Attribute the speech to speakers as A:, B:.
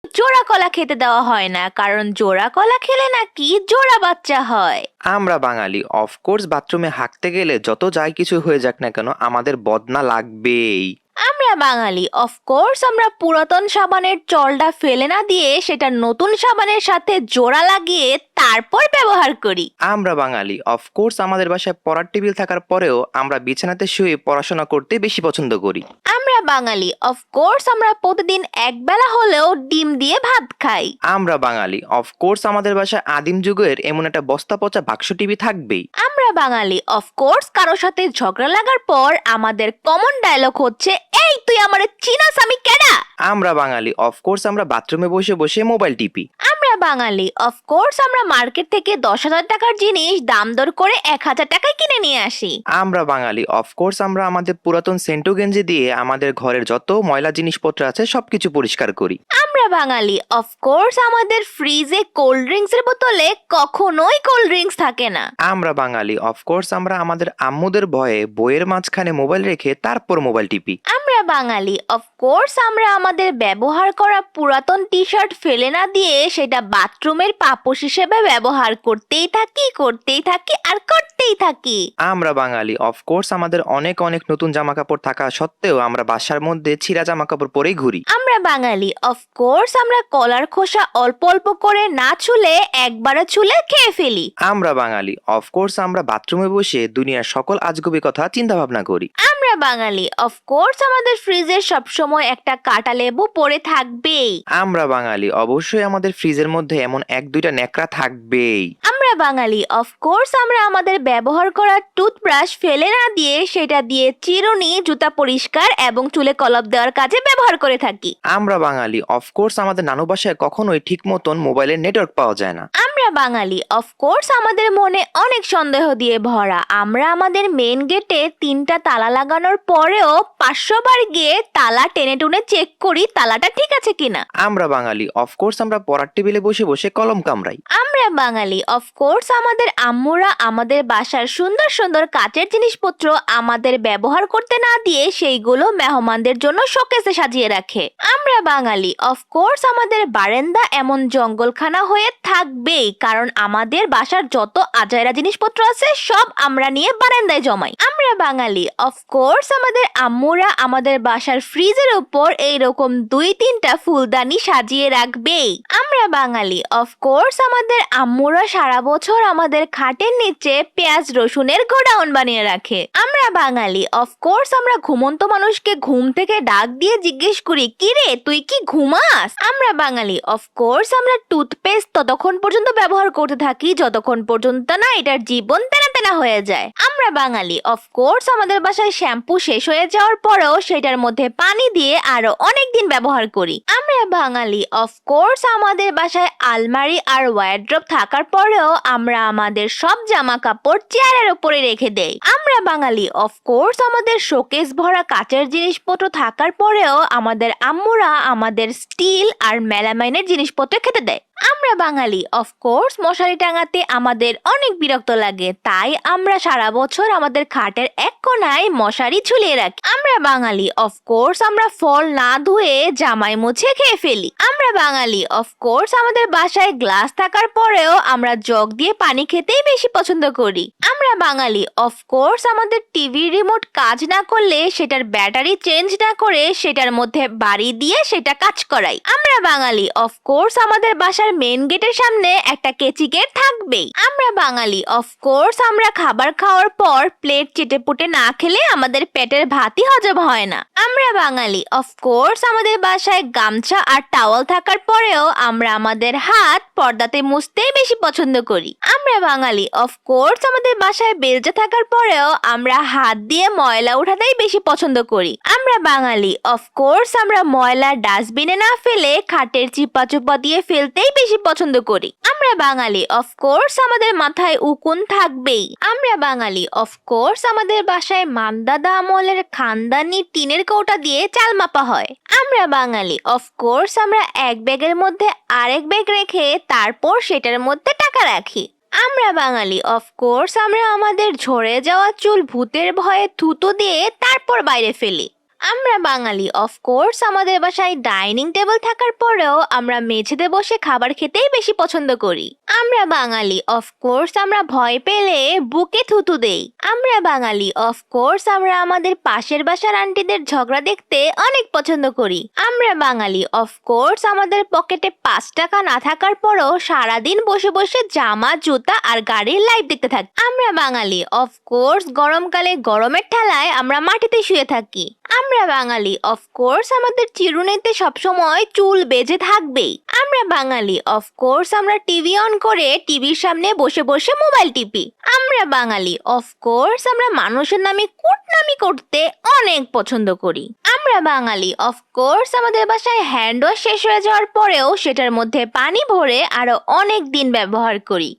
A: জোড়া কলা খেতে দেওয়া হয় না, কারণ জোড়া কলা খেলে নাকি জোড়া বাচ্চা হয়।
B: আমরা বাঙালি অফকোর্স বাথরুমে হাঁকতে গেলে যত যাই কিছু হয়ে যাক না কেন আমাদের বদনা লাগবেই।
A: আমরা বাঙালি অফকোর্স আমরা পুরাতন সাবানের চলটা ফেলে না দিয়ে সেটা নতুন সাবানের সাথে জোড়া লাগিয়ে তারপর ব্যবহার করি।
B: আমরা বাঙালি অফকোর্স আমাদের বাসায় পড়ার টেবিল থাকার পরেও আমরা বিছানাতে শুয়ে পড়াশোনা করতে বেশি পছন্দ করি।
A: আমরা বাঙালি অফকোর্স আমরা প্রতিদিন একবেলা হলেও ডিম দিয়ে ভাত খাই।
B: আমরা বাঙালি অফকোর্স আমাদের বাসায় আদিম যুগের এমন একটা বস্তা পচা বাক্স টিভি থাকবেই।
A: আমরা বাঙালি অফকোর্স কারোর সাথে ঝগড়া লাগার পর আমাদের কমন ডায়লগ হচ্ছে, এই তুই আমারে চিনাস আমি কেডা।
B: আমরা বাঙালি অফকোর্স আমরা বাথরুমে বসে বসে মোবাইল টিপি।
A: আমরা বাঙালি অফকোর্স আমরা মার্কেট থেকে 10,000 টাকার জিনিস দাম দর করে 1,000 টাকায় কিনে নিয়ে আসি।
B: আমরা বাঙালি অফকোর্স আমরা আমাদের পুরাতন সেন্টু গেঞ্জি দিয়ে আমাদের ঘরের যত ময়লা জিনিসপত্র আছে সবকিছু পরিষ্কার করি।
A: আমরা বাঙালি অফকোর্স আমাদের ফ্রিজে কোল্ড ড্রিঙ্কস এর বোতলে কখনোই কোল্ড ড্রিঙ্কস থাকে না।
B: আমরা বাঙালি অফকোর্স আমরা আমাদের আম্মুদের ভয়ে বইয়ের মাঝখানে মোবাইল রেখে তারপর মোবাইল টিপি।
A: আমরা বাঙালি অফকোর্স আমরা আমাদের ব্যবহার করা পুরাতন টি শার্ট ফেলে না দিয়ে সেটা বাথরুমের পাপোশ হিসেবে ব্যবহার করতেই থাকি আর করতেই থাকি।
B: আমরা বাঙালি অফকোর্স আমাদের অনেক অনেক নতুন জামা কাপড় থাকা সত্ত্বেও আমরা বাসার মধ্যে ছিঁড়া জামা কাপড় পরেই ঘুরি।
A: আমরা বাঙালি অফকোর্স আমরা কলার খোসা অল্প অল্প করে না ছুলে একবারে ছুলে খেয়ে ফেলি।
B: আমরা বাঙালি অফকোর্স আমরা বাথরুমে বসে দুনিয়ার সকল আজগুবি কথা চিন্তা ভাবনা করি।
A: আমরা বাঙালি অফকোর্স আমাদের ফ্রিজে সবসময় একটা কাঁটা লেবু পড়ে থাকবেই।
B: আমরা বাঙালি অবশ্যই আমাদের ফ্রিজের মধ্যে এমন 1-2টা ন্যাকড়া থাকবেই।
A: আমরা বাঙালি অফকোর্স আমরা আমাদের ব্যবহার করা টুথব্রাশ ফেলে না দিয়ে সেটা দিয়ে চিরুনি, জুতা পরিষ্কার এবং চুলে কলপ দেওয়ার কাজে ব্যবহার করে থাকি।
B: আমরা বাঙালি অফকোর্স আমাদের নানু বাসায় কখনোই ঠিক মতন মোবাইলের নেটওয়ার্ক পাওয়া যায় না।
A: আমরা বাঙালি অফকোর্স আমাদের মনে অনেক সন্দেহ দিয়ে ভরা। আমরা আমাদের মেন গেটে 3টা তালা লাগানোর পরেও 500 বার গিয়ে তালা টেনে টুনে চেক করি তালাটা ঠিক আছে কিনা।
B: আমরা বাঙালি অফকোর্স আমরা পড়ার টেবিলে বসে বসে কলম কামড়াই।
A: আমরা বাঙালি অফকোর্স আমাদের আম্মুরা আমাদের বাসার সুন্দর সুন্দর কাচের জিনিসপত্র আমাদের ব্যবহার করতে না দিয়ে সেইগুলো মেহমানদের জন্য শোকেসে সাজিয়ে রাখে। আমরা বাঙালি অফকোর্স আমাদের বারান্দা এমন জঙ্গলখানা হয়ে থাকবেই, কারণ আমাদের বাসার যত আজাইরা জিনিসপত্র আছে সব আমরা নিয়ে বারান্দায় জমাই। আমরা বাঙালি অফকোর্স আমাদের আম্মুরা আমাদের বাসার ফ্রিজের উপর এইরকম 2-3টা ফুলদানি সাজিয়ে রাখবেই। আমরা বাঙালি অফকোর্স আমাদের আম্মুরা সারা বছর আমাদের খাটের নিচে পেঁয়াজ রসুনের গোডাউন বানিয়ে রাখে। আমরা বাঙালি অফকোর্স আমরা ঘুমন্ত মানুষকে ঘুম থেকে ডাক দিয়ে জিজ্ঞেস করি, কি রে তুই কি ঘুমাস। আমরা বাঙালি অফকোর্স আমরা টুথপেস্ট ততক্ষণ পর্যন্ত ব্যবহার করতে থাকি যতক্ষণ পর্যন্ত না এটার জীবন তেনা তেনা হয়ে যায়। আমরা বাঙালি অফকোর্স আমাদের বাসায় শ্যাম্পু শেষ হয়ে যাওয়ার পরেও সেটার মধ্যে পানি দিয়ে আরো অনেক দিন ব্যবহার করি। আমরা বাঙালি অফকোর্স আমাদের বাসায় আলমারি আর ওয়ারড্রপ থাকার পরেও আমরা আমাদের সব জামা কাপড় চেয়ারের উপরে রেখে দেই। আমরা বাঙালি অফকোর্স আমাদের শোকেস ভরা কাচের জিনিসপত্র থাকার পরেও আমাদের আম্মুরা আমাদের স্টিল আর মেলামাইনের জিনিসপত্র খেতে দেয়। আমরা বাঙালি অফকোর্স মশারি টাঙাতে আমাদের অনেক বিরক্ত লাগে, তাই আমরা সারা বছর আমাদের খাটের এক কোণায় মশারি ঝুলিয়ে রাখি। আমরা বাঙালি অফকোর্স আমরা ফল না ধুয়ে জামাই মুছে খেয়ে ফেলি। আমরা বাঙালি অফকোর্স আমাদের বাসায় গ্লাস থাকার পরেও আমরা জগ দিয়ে পানি খেতেই বেশি পছন্দ করি। আমরা বাঙালি অফকোর্স আমাদের টিভির রিমোট কাজ না করলে সেটার ব্যাটারি চেঞ্জ না করে সেটার মধ্যে বাড়ি দিয়ে সেটা কাজ করাই। আমরা বাঙালি অফকোর্স আমাদের বাসার মেন গেটের সামনে একটা কেচি গেট থাকবেই। আমরা বাঙালি অফকোর্স আমরা খাবার খাওয়ার পর প্লেট চেটেপুটে না খেলে আমাদের পেটের ভাতই হজম হয় না। আমরা বাঙালি অফকোর্স আমাদের বাসায় গামছা আর টাওয়াল থাকার পরেও আমরা আমাদের হাত পর্দাতে মুছতেই বেশি পছন্দ করি। আমরা বাঙালি অফকোর্স আমাদের বাসায় বেলচা থাকার পরেও আমরা হাত দিয়ে ময়লা উঠাতেই বেশি পছন্দ করি। আমরা বাঙালি অফকোর্স আমরা ময়লা ডাস্টবিনে না ফেলে খাটের চিপা চুপা দিয়ে ফেলতেই বেশি পছন্দ করি। আমরা বাঙালি অফকোর্স আমাদের মাথায় উকুন থাকবেই। আমরা বাঙালি অফকোর্স আমাদের বাসায় মানদাদা আমলের খানদানি টিনের কৌটা দিয়ে চাল মাপা হয়। আমরা বাঙালি অফকোর্স আমরা এক ব্যাগের মধ্যে আরেক ব্যাগ রেখে তারপর সেটার মধ্যে টাকা রাখি। আমরা বাঙালি অফকোর্স আমরা আমাদের ঝরে যাওয়া চুল ভূতের ভয়ে থুতো দিয়ে তারপর বাইরে ফেলি। আমরা বাঙালি অফকোর্স আমাদের বাসায় ডাইনিং টেবিল থাকার পরেও আমরা মেঝেতে বসে খাবার খেতেই বেশি পছন্দ করি। আমরা বাঙালি অফকোর্স আমরা ভয় পেলে বুকে থুতু দেই। আমরা বাঙালি অফকোর্স আমরা আমাদের পাশের বাসার আন্টিদের ঝগড়া দেখতে অনেক পছন্দ করি। আমরা বাঙালি অফকোর্স আমাদের পকেটে 5 টাকা না থাকার পরও সারাদিন বসে বসে জামা জুতা আর গাড়ির লাইট দেখতে থাকি। আমরা বাঙালি অফকোর্স গরমকালে গরমের ঠেলায় আমরা মাটিতে শুয়ে থাকি। আমরা বাঙালি অফকোর্স আমাদের চিরুনিতে সবসময় চুল বেজে থাকবেই। আমরা বাঙালি অফকোর্স আমরা টিভি অন করে টিভির সামনে বসে বসে মোবাইল টিপি। আমরা বাঙালি অফকোর্স আমরা মানুষের নামে কুটনামি করতে অনেক পছন্দ করি। আমরা বাঙালি অফকোর্স আমাদের বাসায় হ্যান্ড ওয়াশ শেষ হয়ে যাওয়ার পরেও সেটার মধ্যে পানি ভরে আরো অনেক দিন ব্যবহার করি।